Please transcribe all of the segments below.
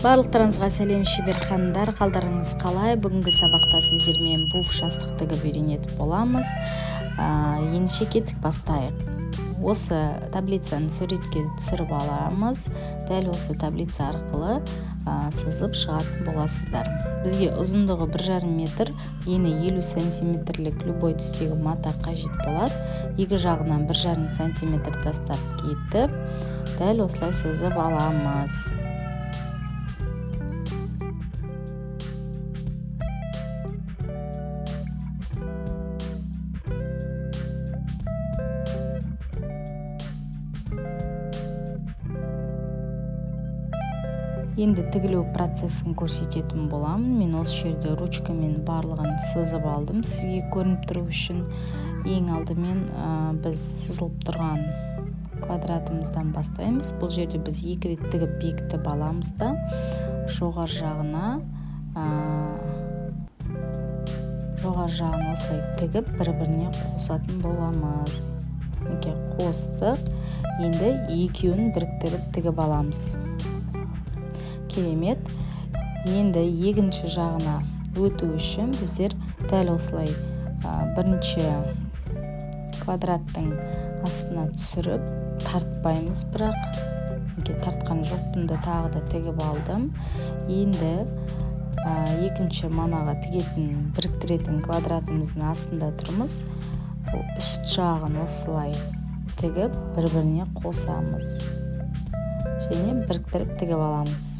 Барлықтарыңызға сәлем шеберхандар, қалдарыңыз қалай? Бүгінгі сабақта сіздермен буф жастық тігіп үйренетін боламыз. Ендеше кеттік, бастайық. Осы таблицаны суретке түсіріп аламыз. Дәл осы таблица арқылы сызып шығатын боласыздар. Бізге ұзындығы 1,5 метр, ені 50 сантиметрлік любой түстегі мата қажет болады. Екі жағынан 1,5 сантиметр тастап кетіп, дәл осылай сызып аламыз. Енді тігілу процесін көрсететін боламын. Мен осы жерде ручкамен барлығын сызып алдым. Сізге көрініп тұру үшін ең алдымен біз сызылып тұрған квадратымыздан бастаймыз. Бұл жерде біз 2 рет тігіп бекітіп аламыз да, жоғары жағына осылай тігіп бір-біріне қосатын боламыз. Қостық. Енді екеуін біріктіріп тігіп аламыз. Керемет. Енді екінші жағына өту үшін біздер дәл осылай бірінші квадраттың астына түсіріп тартпаймыз, бірақ тартқан жоқпын да тағы да тігіп алдым. Енді екінші манаға тігетін біріктіретін квадратымыздың астында тұрмыз. Үст жағын осылай тігіп бір-біріне қосамыз және біріктіріп тігіп аламыз.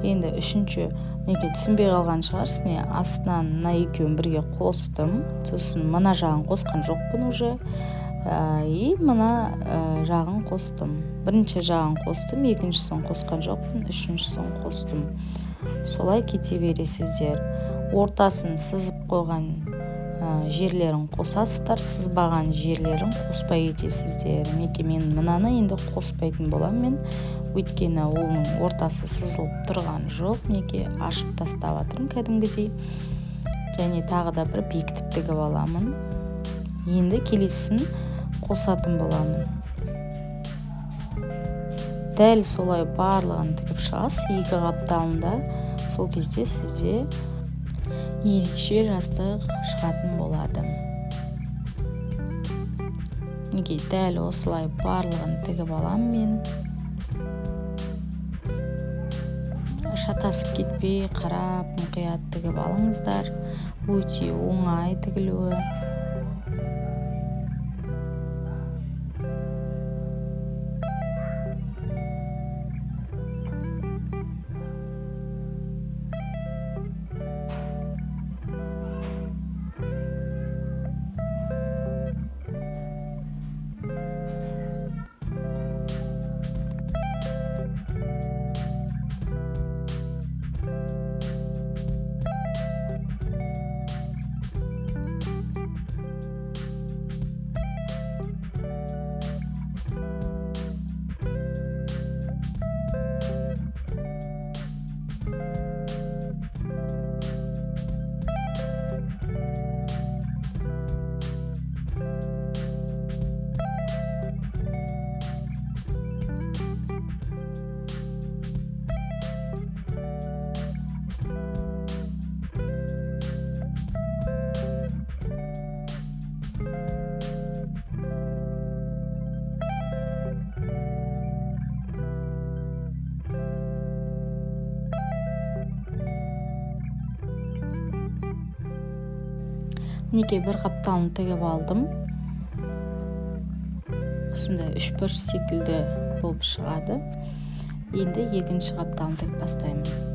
Енді үшінші түсінбей қалған шығарсыз, мен астынан мына екеуін бірге қостым, сосын мына жағын қосқан жоқпын уже, мына жағын қостым. Бірінші жағын қостым, екіншісін қосқан жоқпын, үшіншісін қостым. Солай кете бересіздер. Ортасын сызып қойған жерлерін қосасыздар, сызбаған жерлерін қоспай кетесіздер. Мен мынаны енді қоспайтын болам мен, өйткені оның ортасы сызылып тұрған жоқ. Ашып тастап жатырмын кәдімгідей. Және тағы да бір бекітіп тігіп аламын. Енді келесін қосатын боламын. Дәл солай барлығын тігіп шығасыз, екі қапталында. Сол кезде сізде ерекше жастық шығатын болады. Дәл осылай барлығын тігіп аламын мен. Шатасып кетпей, қарап, мұқият тігіп алыңыздар. Өте оңай тігілуі. Бір қапталын тігіп алдым. Осындай 3 бұрыш секілді болып шығады. Енді екінші қапталын тігіп бастаймын.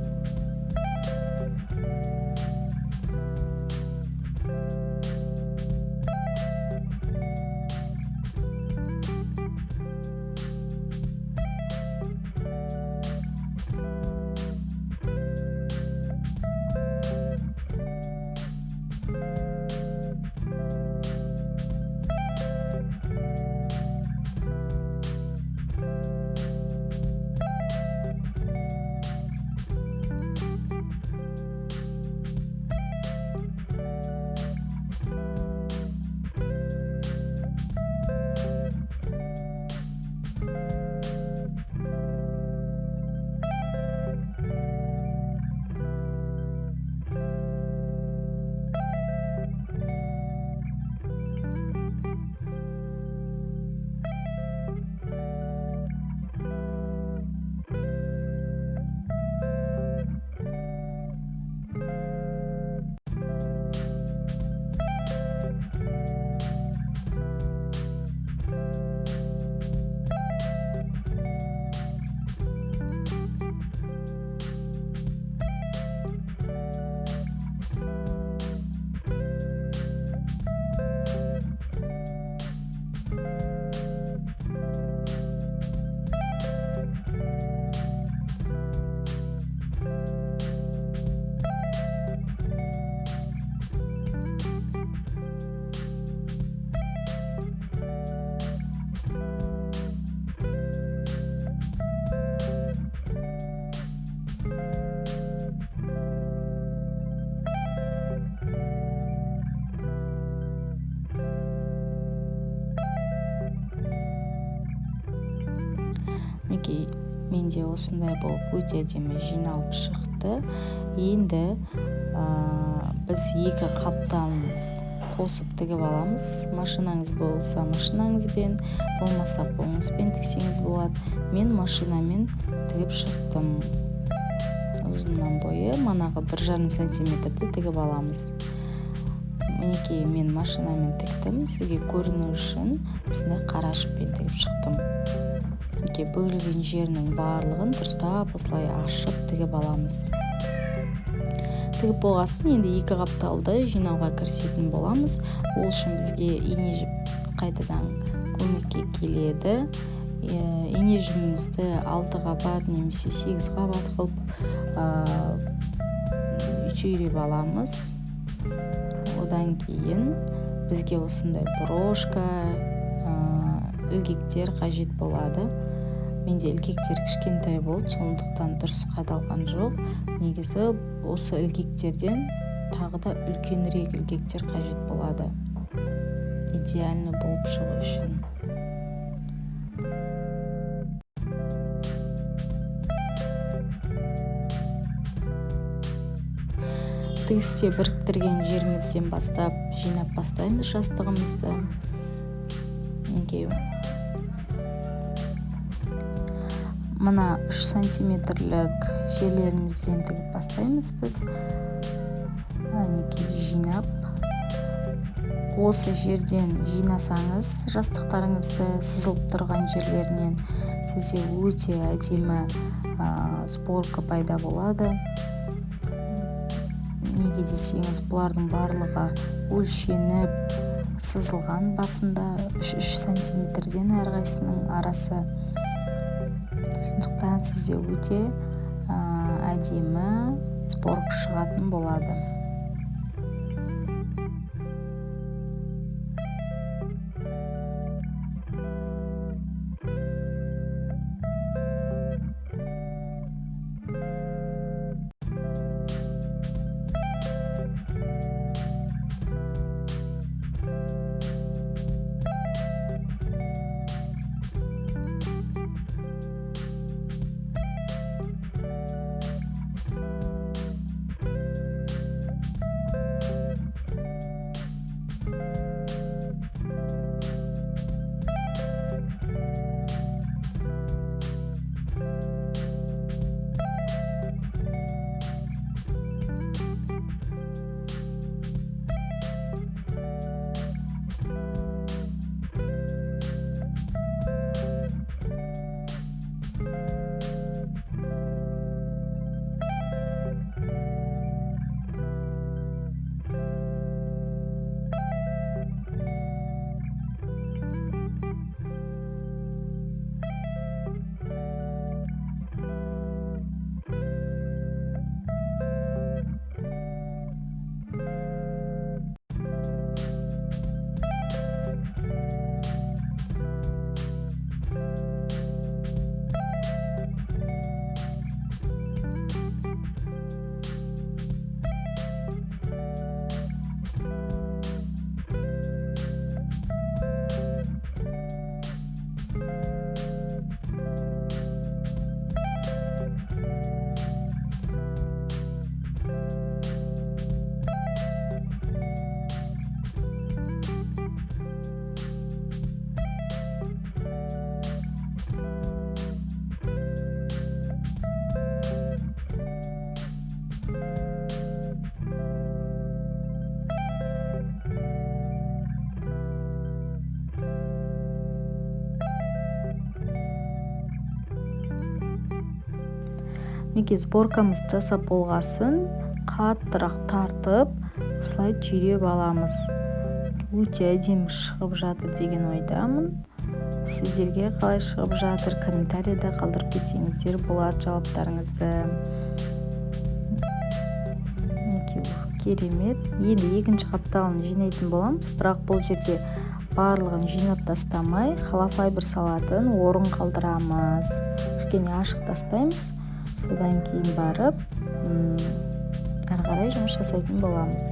менде осындай болып өте әдемі жиналып шықты. Енді біз екі қаптан қосып тігіп аламыз. Машинаңыз болса машинаңызбен, болмаса қолыңызбен тіксеңіз болады. Мен машинамен тігіп шықтым. Ұзыннан бойы манағы 1,5 сантиметрді тігіп аламыз. Мінекей мен машинамен тіктім. Сізге көріну үшін осындай қарашықпен тігіп шықтым. Бөлген жерінің барлығын дұрыстап осылай ашып тігіп аламыз. Тігіп болғасын енді екі қапталды жинауға кірісетін боламыз. Ол үшін бізге ине жіп қайтадан көмекке келеді. Ине жібімізді 6 қабат немесе 8 қабат қылып түйреп аламыз. Одан кейін бізге осындай брошка, ілгектер қажет болады. Менде ілгектер кішкентай болды, сондықтан дұрыс қадалған жоқ. Негізі осы ілгектерден тағы да үлкенірек ілгектер қажет болады. Идеальны болып шығу үшін. Тігісте біріктірген жерімізден бастап жинап бастаймыз жастығымызды. Мына 3 сантиметрлік жерлерімізден тігіп бастаймыз біз. Жинап. Осы жерден жинасаңыз, жастықтарыңызды сызылып тұрған жерлерінен сізде өте әдемі сборка пайда болады. Неге десеңіз, бұлардың барлығы өлшеніп, сызылған басында 3 сантиметрден әрқайсының арасы. Сондықтан сізде өте әдемі сборка шығатын болады. Неге сборкамыз жасап болғасын қаттырақ тартып, осылай түйреп аламыз. Өте әдемі шығып жатыр деген ойдамын. Сіздерге қалай шығып жатыр, комментарийда қалдырып кетсеңіздер болады жауаптарыңызды. Керемет. Енді екінші қапталын жинайтын боламыз, бірақ бұл жерде барлығын жинап тастамай, холофайбер салатын орын қалдырамыз. Кішкене ашық тастаймыз. Содан кейін барып, әрі қарай жұмыс жасайтын боламыз.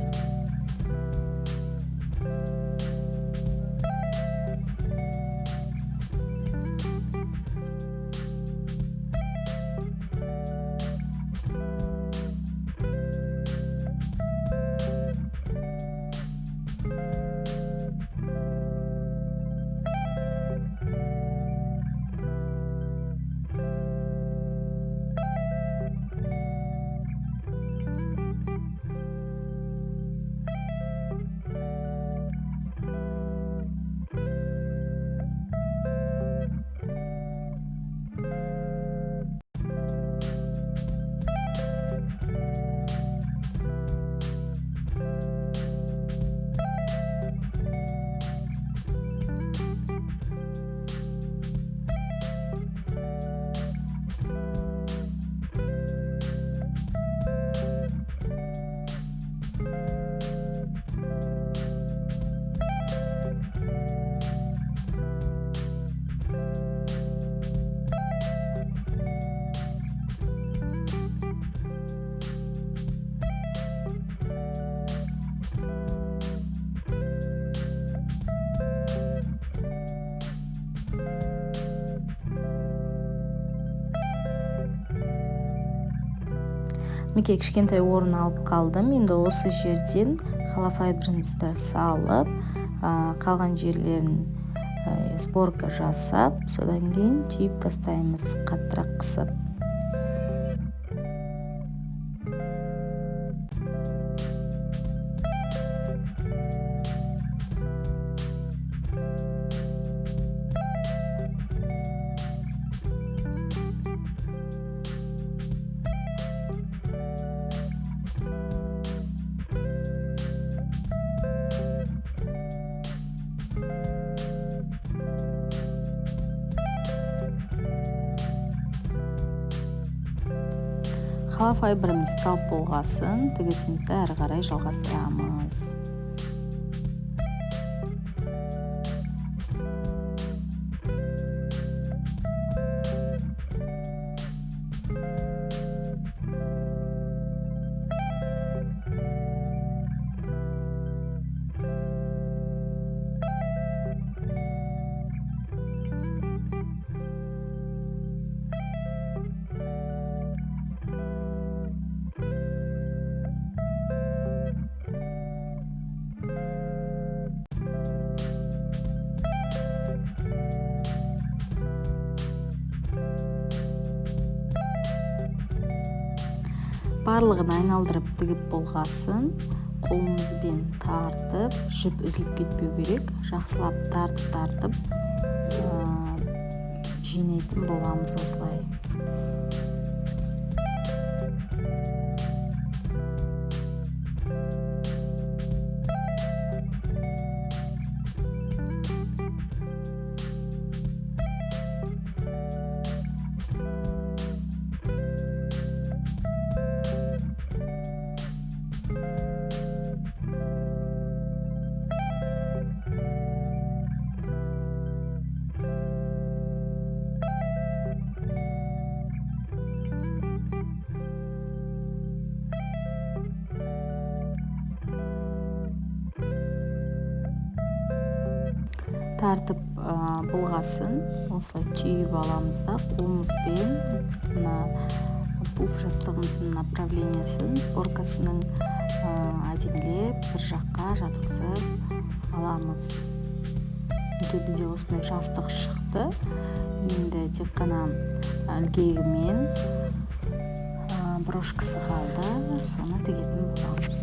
мінекей кішкентай орын алып қалдым. Енді осы жерден холофайберімізді салып, қалған жерлерін сборка жасап, содан кейін түйіп тастаймыз қаттырақ қысып. Холофайберіміз салып болғасын, тігісімізді әрі қарай жалғастырамыз. Барлығын айналдырып тігіп болғасын, қолымызбен тартып, жіп үзіліп кетпеу керек. Жақсылап тартып жинайтын боламыз осылай. Тартып болғасын, осылай түйіп аламыз да, қолымызбен мына пуф жастығымыздың направлениясын, сборкасының әдемілеп бір жаққа жатқызып аламыз. Бізде осындай жастық шықты. Енді тек қана ілгегімен брошкасы қалды, соны тігетін боламыз.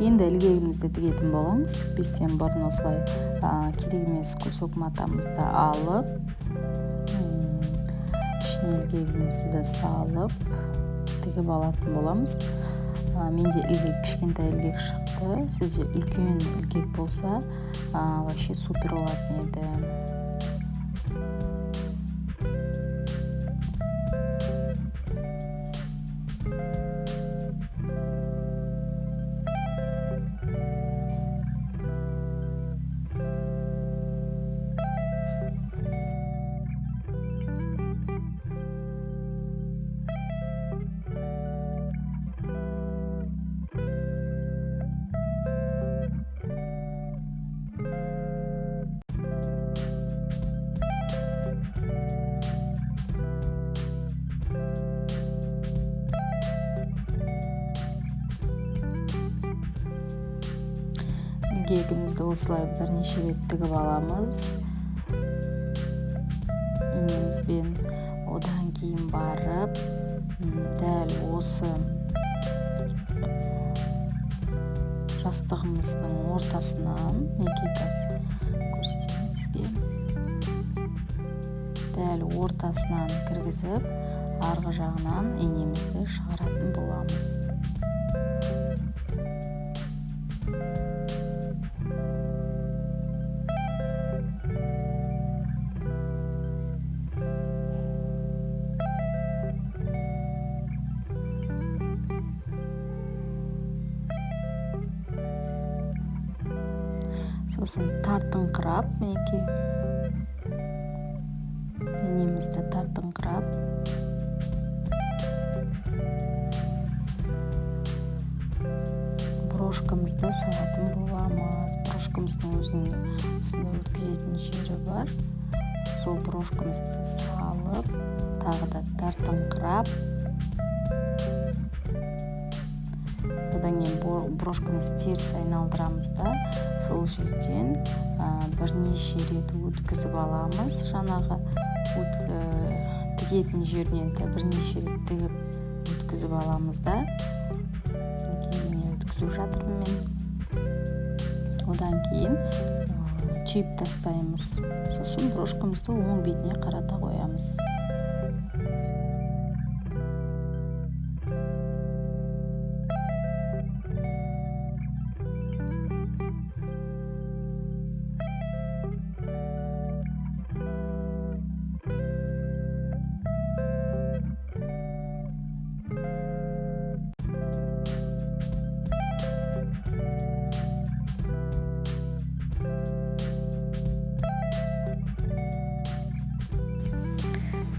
Енді ілгегімізді тігетін боламыз. Тікпестен бұрын осылай керек емес кусок матамызды алып, ішіне ілгегімізді салып, тігіп алатын боламыз. Менде ілгек, кішкентай ілгек шықты. Сізде үлкен ілгек болса, вообще супер болатын еді. Ілгегімізді осылай бірнеше рет тігіп аламыз. Инемізбен одан кейін барып, дәл осы жастығымыздың ортасынан, мінекей қазір көрсетейін сізге, дәл ортасынан кіргізіп, арғы жағынан инемізді шығаратын боламыз. Сосын тартыңқырап, мінекей, инемізді тартыңқырап, брошкамызды салатын боламыз. Брошкамыздың өзінің осында өткізетін жері бар. Сол брошкамызды салып, тағы да тартыңқырап, одан кейін брошкамызды теріс айналдырамыз да, сол жерден бірнеше рет өткізіп аламыз. Жаңағы тігетін жерінен бірнеше рет тігіп өткізіп аламыз да. Міне өткізіп жатырмын мен. Одан кейін түйіп тастаймыз. Сосын брошкамызды оң бетіне қарата қоямыз.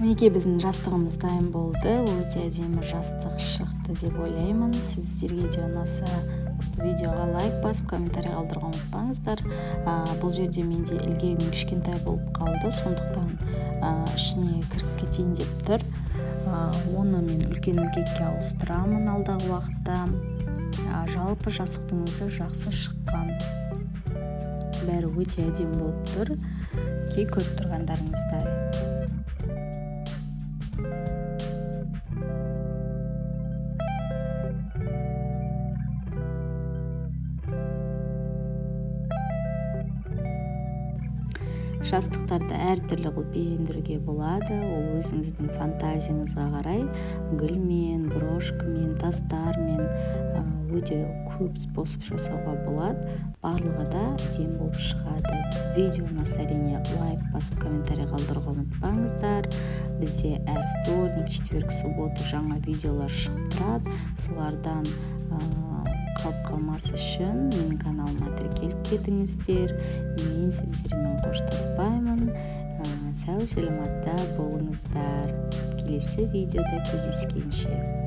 Мінекей біздің жастығымыз дайын болды. Өте әдемі жастық шықты деп ойлаймын. Сіздерге де ұнаса видеоға лайк басып, комментарий қалдыруға ұмытпаңыздар. Бұл жерде менде ілгегім кішкентай болып қалды, сондықтан ішіне кіріп кетейін деп тұр. Оны мен үлкен ілгекке ауыстырамын алдағы уақытта. Жалпы жастықтың өзі жақсы шыққан. Бәрі өте әдемі болып тұр. Көріп тұрғандарыңыздай. Жастықтарды әртүрлі қылып безендіруге болады. Ол өзіңіздің фантазияңызға қарай гүлмен, брошкамен, тастармен өте көп способ жасауға болады. Барлығы да әдемі болып шығады. Видеоны әрине лайк басып, комментарий қалдыруға ұмытпаңыздар. Бізде әр вторник, четверг, суббота жаңа видеолар шығып тұрады. Солардан қалып қалмас үшін менің каналыма тіркеліп кетіңіздер. Мен сіздермен қоштаспаймын. Сау саламатта болыңыздар. Келесі видеода кездескенше.